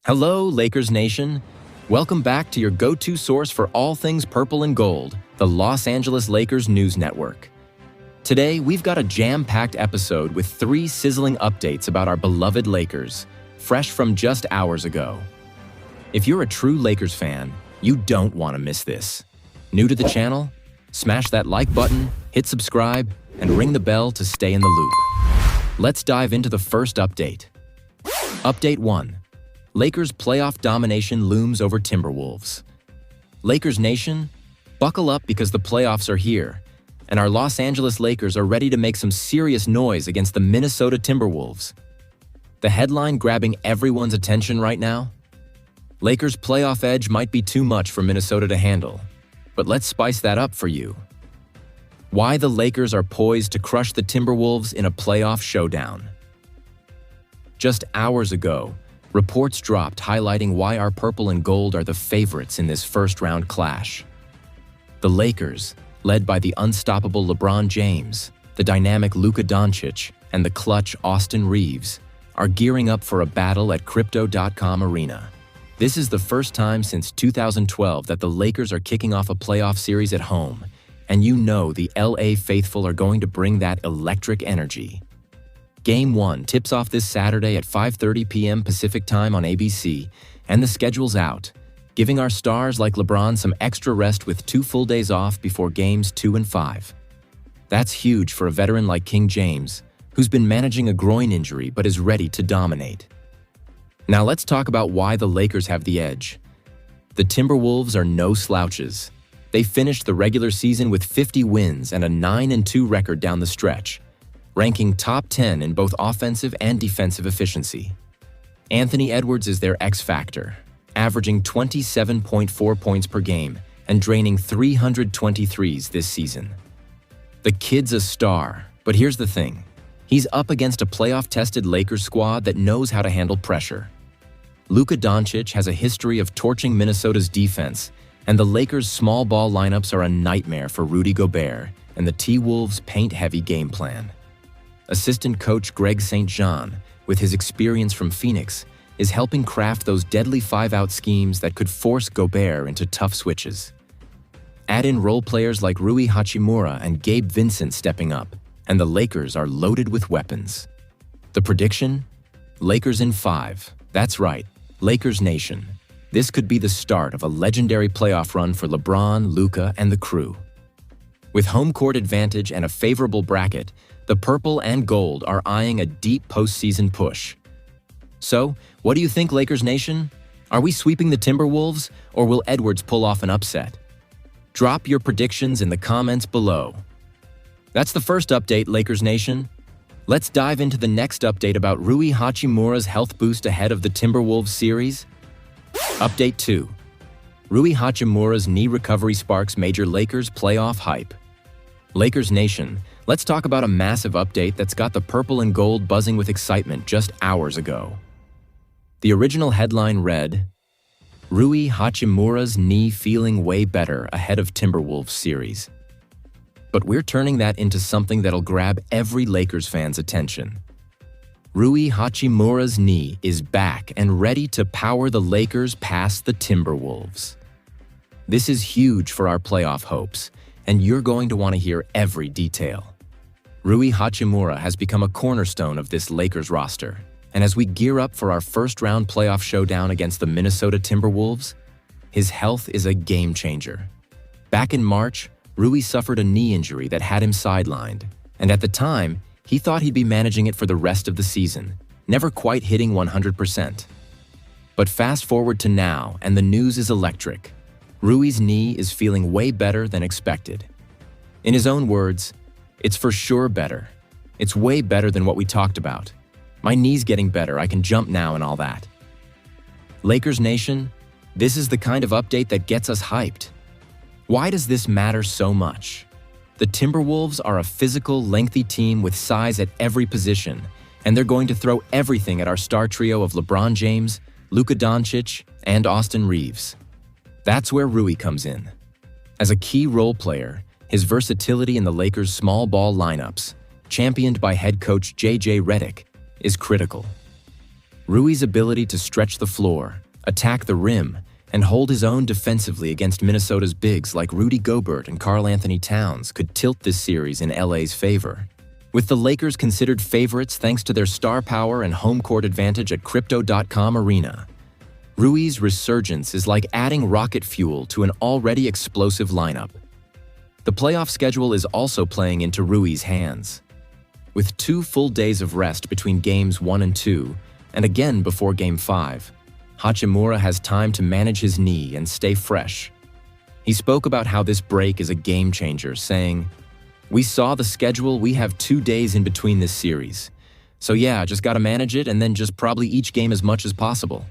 Hello, Lakers Nation. Welcome back to your go-to source for all things purple and gold, the Los Angeles Lakers News Network. Today, we've got a jam-packed episode with 3 sizzling updates about our beloved Lakers, fresh from just hours ago. If you're a true Lakers fan, you don't want to miss this. New to the channel? Smash that like button, hit subscribe, and ring the bell to stay in the loop. Let's dive into the first update. Update 1. Lakers playoff domination looms over Timberwolves. Lakers Nation, buckle up because the playoffs are here, and our Los Angeles Lakers are ready to make some serious noise against the Minnesota Timberwolves. The headline grabbing everyone's attention right now? Lakers' playoff edge might be too much for Minnesota to handle, but let's spice that up for you. Why the Lakers are poised to crush the Timberwolves in a playoff showdown. Just hours ago, reports dropped highlighting why our purple and gold are the favorites in this first-round clash. The Lakers, led by the unstoppable LeBron James, the dynamic Luka Dončić, and the clutch Austin Reeves, are gearing up for a battle at Crypto.com Arena. This is the first time since 2012 that the Lakers are kicking off a playoff series at home, and you know the LA faithful are going to bring that electric energy. Game 1 tips off this Saturday at 5:30 p.m. Pacific Time on ABC, and the schedule's out, giving our stars like LeBron some extra rest with 2 full days off before Games 2 and 5. That's huge for a veteran like King James, who's been managing a groin injury but is ready to dominate. Now let's talk about why the Lakers have the edge. The Timberwolves are no slouches. They finished the regular season with 50 wins and a 9-2 record down the stretch, ranking top 10 in both offensive and defensive efficiency. Anthony Edwards is their X-factor, averaging 27.4 points per game and draining 323s this season. The kid's a star, but here's the thing. He's up against a playoff-tested Lakers squad that knows how to handle pressure. Luka Dončić has a history of torching Minnesota's defense, and the Lakers' small ball lineups are a nightmare for Rudy Gobert and the T-Wolves' paint-heavy game plan. Assistant coach Greg St. Jean, with his experience from Phoenix, is helping craft those deadly 5-out schemes that could force Gobert into tough switches. Add in role players like Rui Hachimura and Gabe Vincent stepping up, and the Lakers are loaded with weapons. The prediction? Lakers in 5. That's right, Lakers Nation. This could be the start of a legendary playoff run for LeBron, Luka, and the crew. With home court advantage and a favorable bracket, the purple and gold are eyeing a deep postseason push. So, what do you think, Lakers Nation? Are we sweeping the Timberwolves, or will Edwards pull off an upset? Drop your predictions in the comments below. That's the first update, Lakers Nation. Let's dive into the next update about Rui Hachimura's health boost ahead of the Timberwolves series. Update 2. Rui Hachimura's knee recovery sparks major Lakers playoff hype. Lakers Nation, let's talk about a massive update that's got the purple and gold buzzing with excitement just hours ago. The original headline read, Rui Hachimura's knee feeling way better ahead of Timberwolves series. But we're turning that into something that'll grab every Lakers fan's attention. Rui Hachimura's knee is back and ready to power the Lakers past the Timberwolves. This is huge for our playoff hopes, and you're going to want to hear every detail. Rui Hachimura has become a cornerstone of this Lakers roster, and as we gear up for our first-round playoff showdown against the Minnesota Timberwolves, his health is a game-changer. Back in March, Rui suffered a knee injury that had him sidelined, and at the time, he thought he'd be managing it for the rest of the season, never quite hitting 100%. But fast forward to now, and the news is electric. Rui's knee is feeling way better than expected. In his own words, it's for sure better. It's way better than what we talked about. My knee's getting better, I can jump now and all that. Lakers Nation, this is the kind of update that gets us hyped. Why does this matter so much? The Timberwolves are a physical, lengthy team with size at every position, and they're going to throw everything at our star trio of LeBron James, Luka Dončić, and Austin Reeves. That's where Rui comes in. As a key role player, his versatility in the Lakers' small ball lineups, championed by head coach J.J. Redick, is critical. Rui's ability to stretch the floor, attack the rim, and hold his own defensively against Minnesota's bigs like Rudy Gobert and Karl-Anthony Towns could tilt this series in LA's favor. With the Lakers considered favorites thanks to their star power and home court advantage at Crypto.com Arena, Rui's resurgence is like adding rocket fuel to an already explosive lineup. The playoff schedule is also playing into Rui's hands. With 2 full days of rest between Games 1 and 2, and again before Game 5, Hachimura has time to manage his knee and stay fresh. He spoke about how this break is a game changer, saying, "We saw the schedule, we have 2 days in between this series. So yeah, just gotta manage it and then just probably each game as much as possible."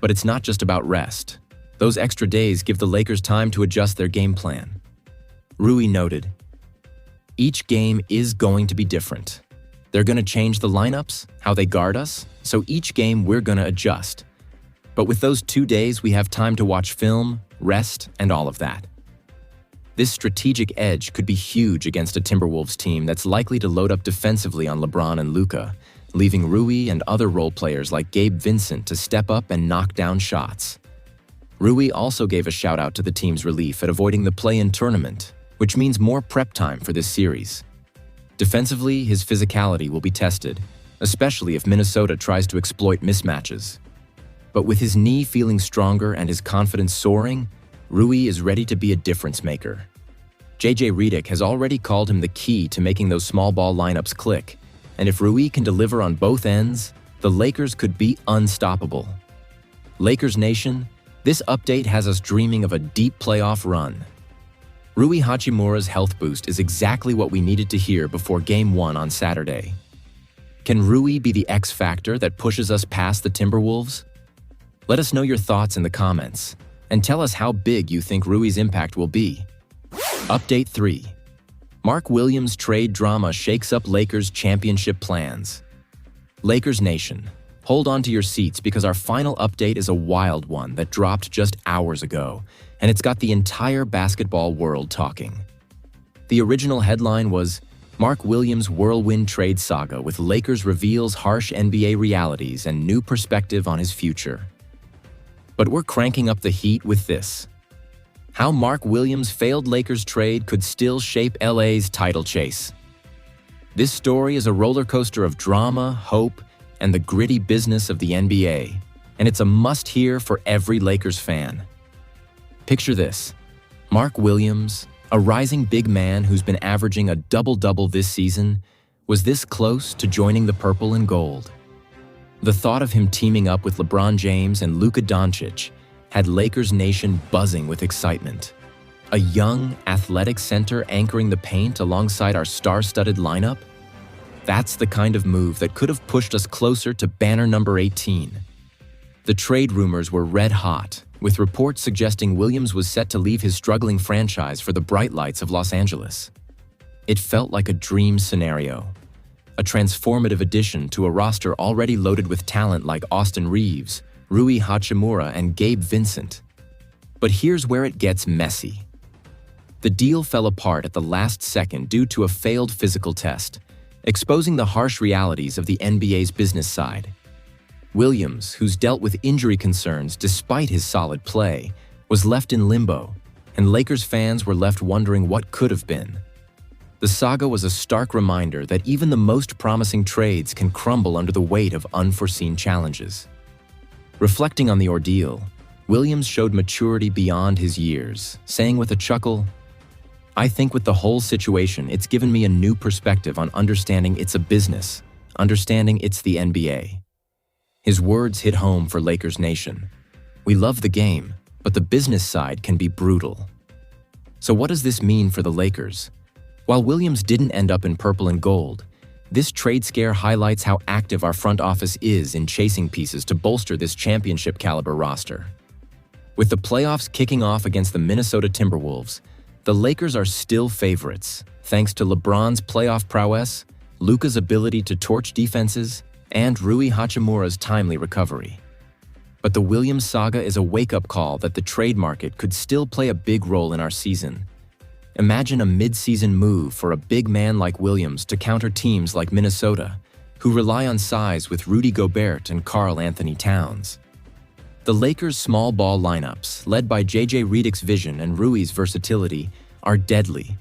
But it's not just about rest. Those extra days give the Lakers time to adjust their game plan. Rui noted, "Each game is going to be different. They're gonna change the lineups, how they guard us, so each game we're gonna adjust. But with those 2 days, we have time to watch film, rest, and all of that." This strategic edge could be huge against a Timberwolves team that's likely to load up defensively on LeBron and Luka, leaving Rui and other role players like Gabe Vincent to step up and knock down shots. Rui also gave a shout-out to the team's relief at avoiding the play-in tournament, which means more prep time for this series. Defensively, his physicality will be tested, especially if Minnesota tries to exploit mismatches. But with his knee feeling stronger and his confidence soaring, Rui is ready to be a difference maker. JJ Redick has already called him the key to making those small ball lineups click, and if Rui can deliver on both ends, the Lakers could be unstoppable. Lakers Nation, this update has us dreaming of a deep playoff run. Rui Hachimura's health boost is exactly what we needed to hear before Game 1 on Saturday. Can Rui be the X factor that pushes us past the Timberwolves? Let us know your thoughts in the comments, and tell us how big you think Rui's impact will be. Update 3. Mark Williams trade drama shakes up Lakers championship plans. Lakers Nation, hold on to your seats because our final update is a wild one that dropped just hours ago, and it's got the entire basketball world talking. The original headline was, "Mark Williams Whirlwind Trade Saga with Lakers reveals harsh NBA realities and new perspective on his future." But we're cranking up the heat with this. How Mark Williams' failed Lakers trade could still shape LA's title chase. This story is a roller coaster of drama, hope, and the gritty business of the NBA, and it's a must-hear for every Lakers fan. Picture this. Mark Williams, a rising big man who's been averaging a double-double this season, was this close to joining the purple and gold. The thought of him teaming up with LeBron James and Luka Dončić had Lakers Nation buzzing with excitement. A young, athletic center anchoring the paint alongside our star-studded lineup? That's the kind of move that could have pushed us closer to banner number 18. The trade rumors were red hot, with reports suggesting Williams was set to leave his struggling franchise for the bright lights of Los Angeles. It felt like a dream scenario, a transformative addition to a roster already loaded with talent like Austin Reeves, Rui Hachimura, and Gabe Vincent. But here's where it gets messy. The deal fell apart at the last second due to a failed physical test, exposing the harsh realities of the NBA's business side. Williams, who's dealt with injury concerns despite his solid play, was left in limbo, and Lakers fans were left wondering what could have been. The saga was a stark reminder that even the most promising trades can crumble under the weight of unforeseen challenges. Reflecting on the ordeal, Williams showed maturity beyond his years, saying with a chuckle, "I think with the whole situation, it's given me a new perspective on understanding it's a business, understanding it's the NBA." His words hit home for Lakers Nation. We love the game, but the business side can be brutal. So what does this mean for the Lakers? While Williams didn't end up in purple and gold, this trade scare highlights how active our front office is in chasing pieces to bolster this championship-caliber roster. With the playoffs kicking off against the Minnesota Timberwolves, the Lakers are still favorites, thanks to LeBron's playoff prowess, Luka's ability to torch defenses, and Rui Hachimura's timely recovery. But the Williams saga is a wake-up call that the trade market could still play a big role in our season. Imagine a mid-season move for a big man like Williams to counter teams like Minnesota, who rely on size with Rudy Gobert and Karl Anthony Towns. The Lakers' small ball lineups, led by JJ Redick's vision and Rui's versatility, are deadly,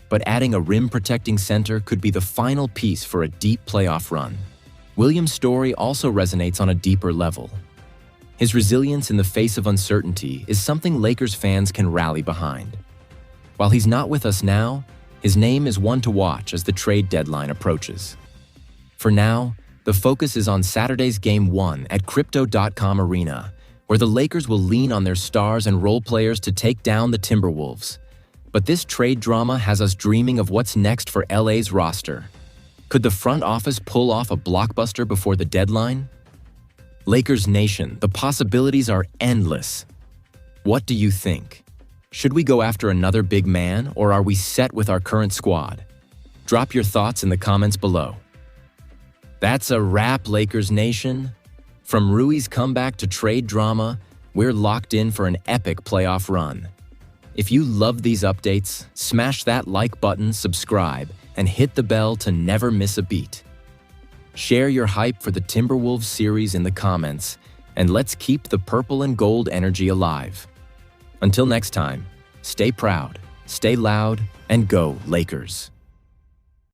but adding a rim-protecting center could be the final piece for a deep playoff run. Williams' story also resonates on a deeper level. His resilience in the face of uncertainty is something Lakers fans can rally behind. While he's not with us now, his name is one to watch as the trade deadline approaches. For now, the focus is on Saturday's Game 1 at Crypto.com Arena, where the Lakers will lean on their stars and role players to take down the Timberwolves. But this trade drama has us dreaming of what's next for LA's roster. Could the front office pull off a blockbuster before the deadline? Lakers Nation, the possibilities are endless. What do you think? Should we go after another big man, or are we set with our current squad? Drop your thoughts in the comments below. That's a wrap, Lakers Nation. From Rui's comeback to trade drama, we're locked in for an epic playoff run. If you love these updates, smash that like button, subscribe, and hit the bell to never miss a beat. Share your hype for the Timberwolves series in the comments, and let's keep the purple and gold energy alive. Until next time, stay proud, stay loud, and go Lakers.